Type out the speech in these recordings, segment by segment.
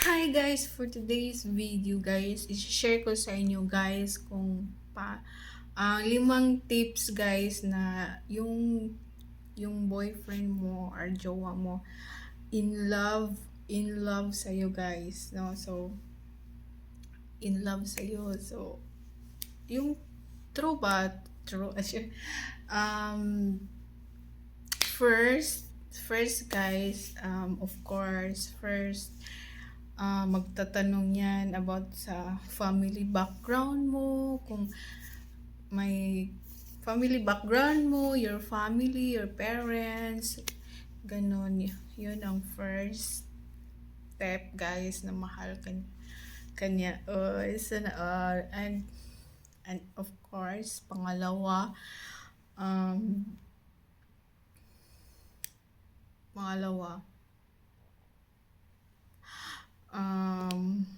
Hi guys, for today's video guys, i-share ko sa inyo guys kung limang tips guys na yung boyfriend mo or jowa mo in love sa iyo guys, no? So in love sa iyo. So yung true ba? True. um first guys, of course, magtatanong yan about sa family background mo, kung may family background mo, your family, your parents, ganon. Yun ang first step guys, na mahal kanya. Sana and of course, um, pangalawa, um,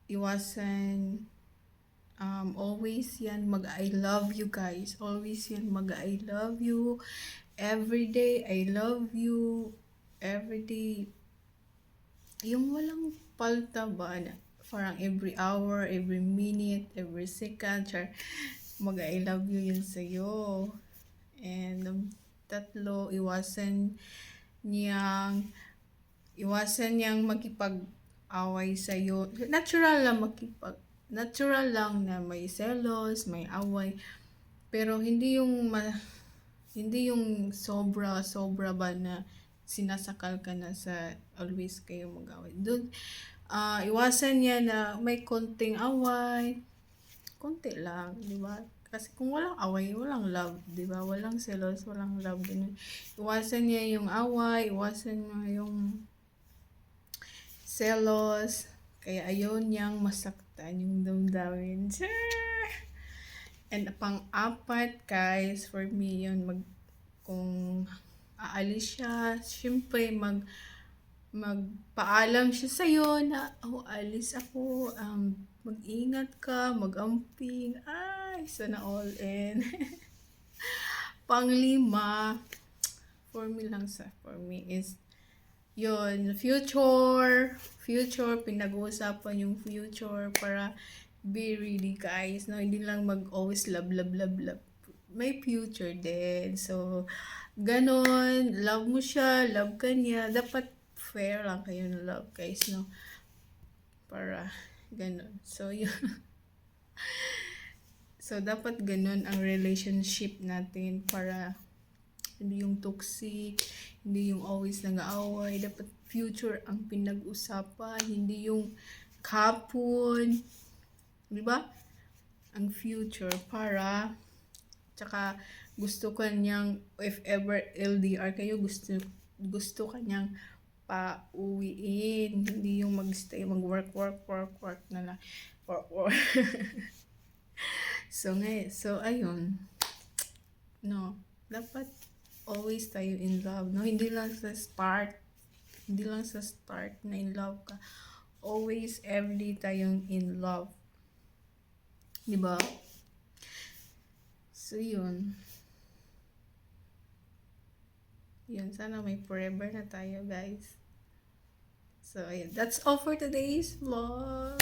iwasan always yan mag I love you guys. Always yan mag I love you. Every day I love you. Every day. Yung walang palta ba na parang every hour, every minute, every second, mag I love you yun sa'yo. And tatlo, iwasan niyang makipag-away sa'yo. Natural lang na may selos, may away. Pero hindi yung sobra ba na sinasakal ka na sa always kayo mag-away. Doon, iwasan niya na may konting away. Konti lang, di ba? Kasi kung walang away, walang love, di ba? Walang selos, walang love. Ganun. Iwasan niya yung away, iwasan niya yung selos, kaya ayaw niyang masaktan yung damdamin. And pang-apat guys, for me yun, kung aalis siya, syempre magpaalam siya sa'yo na, alis ako, mag-ingat ka, mag-amping, sana all in. Pang-lima, for me is, yun, future, pinag-uusapan yung future para be ready guys, no? Hindi lang always love, may future din. So, ganon, love mo siya, love ka niya, dapat fair lang kayo ng love guys, no? Para, ganon. So, yun. So, dapat ganon ang relationship natin para hindi yung toxic, hindi yung always nag-aaway. Dapat future ang pinag-usapan, hindi yung kapon. Di ba? Ang future para, tsaka gusto ko niyang, if ever LDR kayo, gusto ka niyang pa-uwiin. Hindi yung mag-stay, mag-work na lang. Work. So, ayun. No, dapat always tayo in love, no? Hindi lang sa start na in love ka. Always, everyday tayong in love. Di ba? So, yun. Sana may forever na tayo, guys. So, ayun. That's all for today's vlog.